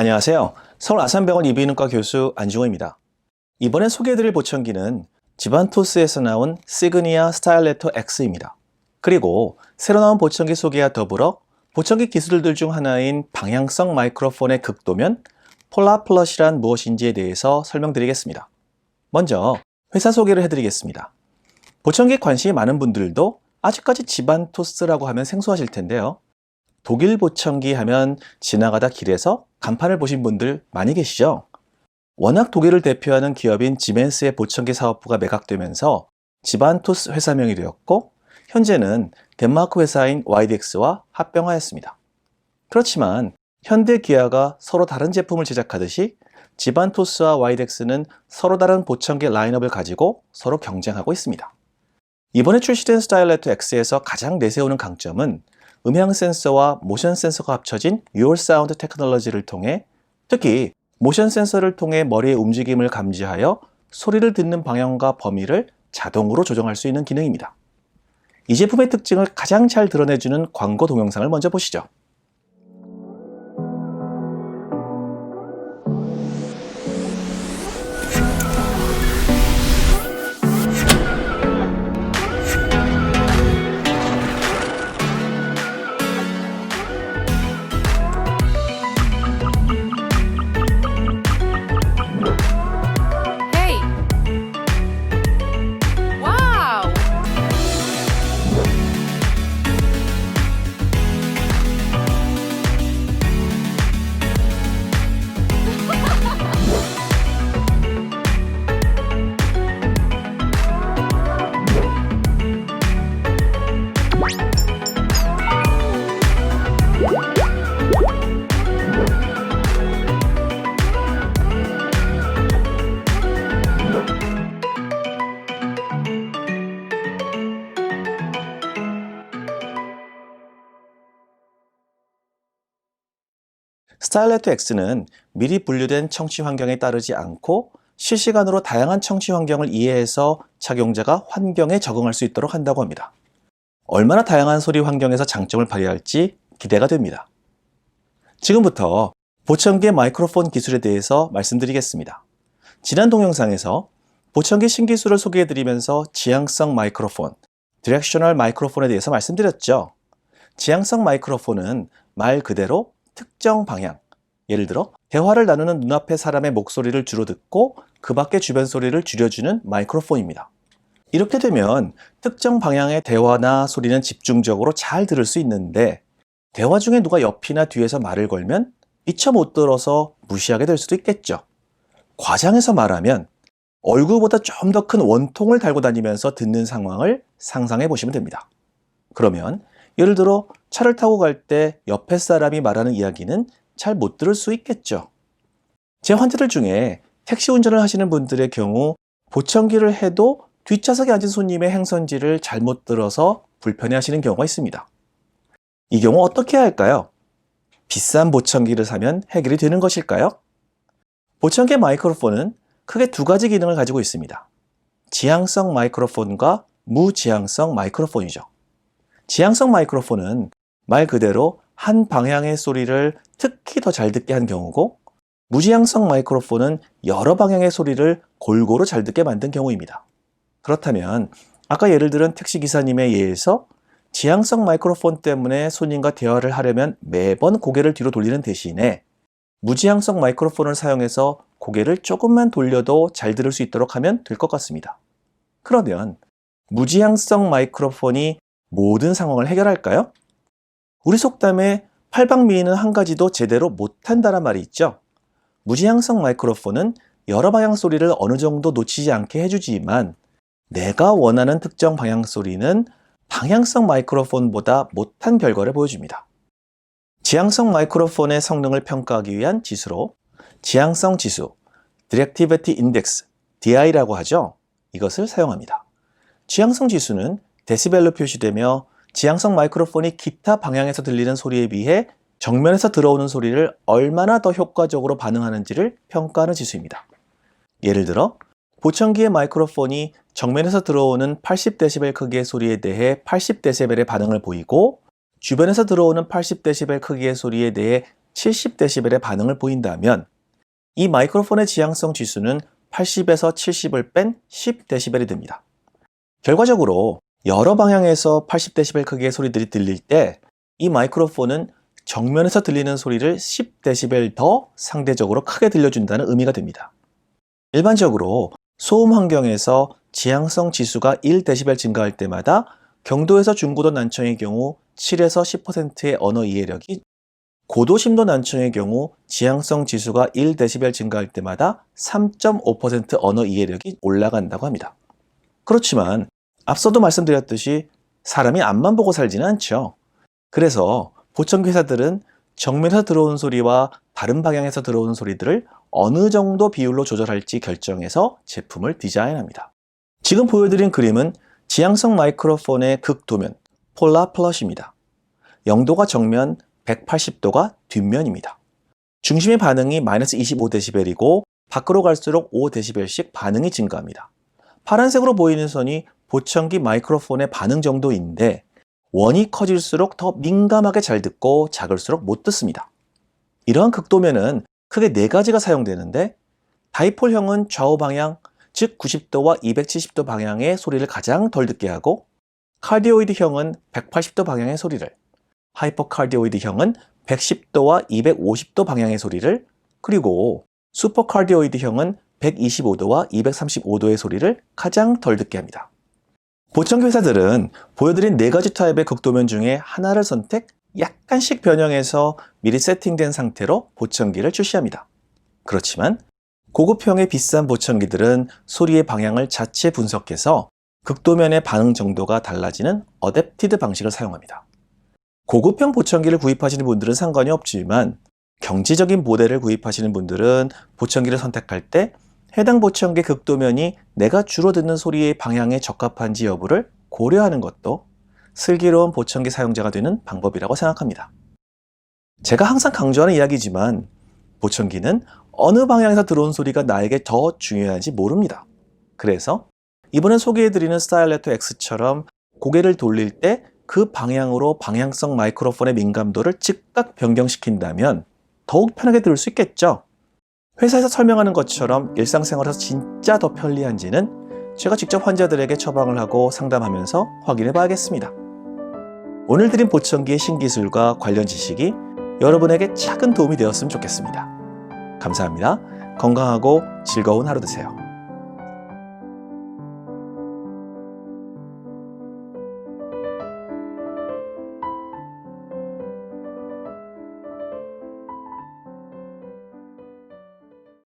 안녕하세요. 서울 아산병원 이비인후과 교수 안중호입니다. 이번에 소개해드릴 보청기는 지반토스에서 나온 시그니아 스타일레토 X입니다. 그리고 새로 나온 보청기 소개와 더불어 보청기 기술들 중 하나인 방향성 마이크로폰의 극도면 폴라플러시란 무엇인지에 대해서 설명드리겠습니다. 먼저 회사 소개를 해드리겠습니다. 보청기에 관심이 많은 분들도 아직까지 지반토스라고 하면 생소하실 텐데요. 독일 보청기 하면 지나가다 길에서 간판을 보신 분들 많이 계시죠? 워낙 독일을 대표하는 기업인 지멘스의 보청기 사업부가 매각되면서 지반토스 회사명이 되었고 현재는 덴마크 회사인 YDX와 합병하였습니다. 그렇지만 현대 기아가 서로 다른 제품을 제작하듯이 지반토스와 YDX는 서로 다른 보청기 라인업을 가지고 서로 경쟁하고 있습니다. 이번에 출시된 스타일레토 X에서 가장 내세우는 강점은 음향 센서와 모션 센서가 합쳐진 Your Sound 테크놀로지를 통해 특히 모션 센서를 통해 머리의 움직임을 감지하여 소리를 듣는 방향과 범위를 자동으로 조정할 수 있는 기능입니다. 이 제품의 특징을 가장 잘 드러내주는 광고 동영상을 먼저 보시죠. 스타일레토 X는 미리 분류된 청취 환경에 따르지 않고 실시간으로 다양한 청취 환경을 이해해서 착용자가 환경에 적응할 수 있도록 한다고 합니다. 얼마나 다양한 소리 환경에서 장점을 발휘할지 기대가 됩니다. 지금부터 보청기의 마이크로폰 기술에 대해서 말씀드리겠습니다. 지난 동영상에서 보청기 신기술을 소개해드리면서 지향성 마이크로폰, 디렉셔널 마이크로폰에 대해서 말씀드렸죠. 지향성 마이크로폰은 말 그대로 특정 방향, 예를 들어 대화를 나누는 눈앞의 사람의 목소리를 주로 듣고 그 밖의 주변 소리를 줄여주는 마이크로폰입니다. 이렇게 되면 특정 방향의 대화나 소리는 집중적으로 잘 들을 수 있는데 대화 중에 누가 옆이나 뒤에서 말을 걸면 미처 못 들어서 무시하게 될 수도 있겠죠. 과장해서 말하면 얼굴보다 좀 더 큰 원통을 달고 다니면서 듣는 상황을 상상해 보시면 됩니다. 그러면 예를 들어 차를 타고 갈 때 옆에 사람이 말하는 이야기는 잘 못 들을 수 있겠죠. 제 환자들 중에 택시 운전을 하시는 분들의 경우 보청기를 해도 뒷좌석에 앉은 손님의 행선지를 잘못 들어서 불편해하시는 경우가 있습니다. 이 경우 어떻게 해야 할까요? 비싼 보청기를 사면 해결이 되는 것일까요? 보청기의 마이크로폰은 크게 두 가지 기능을 가지고 있습니다. 지향성 마이크로폰과 무지향성 마이크로폰이죠. 지향성 마이크로폰은 말 그대로 한 방향의 소리를 특히 더 잘 듣게 한 경우고 무지향성 마이크로폰은 여러 방향의 소리를 골고루 잘 듣게 만든 경우입니다. 그렇다면 아까 예를 들은 택시기사님의 예에서 지향성 마이크로폰 때문에 손님과 대화를 하려면 매번 고개를 뒤로 돌리는 대신에 무지향성 마이크로폰을 사용해서 고개를 조금만 돌려도 잘 들을 수 있도록 하면 될 것 같습니다. 그러면 무지향성 마이크로폰이 모든 상황을 해결할까요? 우리 속담에 팔방미인은 한 가지도 제대로 못한다란 말이 있죠. 무지향성 마이크로폰은 여러 방향 소리를 어느 정도 놓치지 않게 해주지만 내가 원하는 특정 방향 소리는 방향성 마이크로폰보다 못한 결과를 보여줍니다. 지향성 마이크로폰의 성능을 평가하기 위한 지수로 지향성 지수, Directivity Index, DI라고 하죠. 이것을 사용합니다. 지향성 지수는 데시벨로 표시되며 지향성 마이크로폰이 기타 방향에서 들리는 소리에 비해 정면에서 들어오는 소리를 얼마나 더 효과적으로 반응하는지를 평가하는 지수입니다. 예를 들어 보청기의 마이크로폰이 정면에서 들어오는 80dB 크기의 소리에 대해 80dB의 반응을 보이고 주변에서 들어오는 80dB 크기의 소리에 대해 70dB의 반응을 보인다면 이 마이크로폰의 지향성 지수는 80에서 70을 뺀 10dB이 됩니다. 결과적으로 여러 방향에서 80dB 크기의 소리들이 들릴 때 이 마이크로폰은 정면에서 들리는 소리를 10dB 더 상대적으로 크게 들려준다는 의미가 됩니다. 일반적으로 소음 환경에서 지향성 지수가 1dB 증가할 때마다 경도에서 중고도 난청의 경우 7에서 10%의 언어 이해력이, 고도 심도 난청의 경우 지향성 지수가 1dB 증가할 때마다 3.5% 언어 이해력이 올라간다고 합니다. 그렇지만 앞서도 말씀드렸듯이 사람이 앞만 보고 살지는 않죠. 그래서 보청기 회사들은 정면에서 들어오는 소리와 다른 방향에서 들어오는 소리들을 어느 정도 비율로 조절할지 결정해서 제품을 디자인합니다. 지금 보여드린 그림은 지향성 마이크로폰의 극도면, 폴라 플러시입니다. 0도가 정면, 180도가 뒷면입니다. 중심의 반응이 마이너스 25dB이고 밖으로 갈수록 5dB씩 반응이 증가합니다. 파란색으로 보이는 선이 보청기 마이크로폰의 반응 정도인데 원이 커질수록 더 민감하게 잘 듣고 작을수록 못 듣습니다. 이러한 극도면은 크게 4가지가 사용되는데 다이폴형은 좌우 방향, 즉 90도와 270도 방향의 소리를 가장 덜 듣게 하고, 카디오이드형은 180도 방향의 소리를, 하이퍼카디오이드형은 110도와 250도 방향의 소리를, 그리고 슈퍼카디오이드형은 125도와 235도의 소리를 가장 덜 듣게 합니다. 보청기 회사들은 보여드린 4가지 타입의 극도면 중에 하나를 선택, 약간씩 변형해서 미리 세팅된 상태로 보청기를 출시합니다. 그렇지만 고급형의 비싼 보청기들은 소리의 방향을 자체 분석해서 극도면의 반응 정도가 달라지는 어댑티드 방식을 사용합니다. 고급형 보청기를 구입하시는 분들은 상관이 없지만 경제적인 모델을 구입하시는 분들은 보청기를 선택할 때 해당 보청기의 극도면이 내가 주로 듣는 소리의 방향에 적합한지 여부를 고려하는 것도 슬기로운 보청기 사용자가 되는 방법이라고 생각합니다. 제가 항상 강조하는 이야기지만 보청기는 어느 방향에서 들어온 소리가 나에게 더 중요한지 모릅니다. 그래서 이번에 소개해드리는 스타일레토 X처럼 고개를 돌릴 때 그 방향으로 방향성 마이크로폰의 민감도를 즉각 변경시킨다면 더욱 편하게 들을 수 있겠죠? 회사에서 설명하는 것처럼 일상생활에서 진짜 더 편리한지는 제가 직접 환자들에게 처방을 하고 상담하면서 확인해 봐야겠습니다. 오늘 드린 보청기의 신기술과 관련 지식이 여러분에게 작은 도움이 되었으면 좋겠습니다. 감사합니다. 건강하고 즐거운 하루 되세요.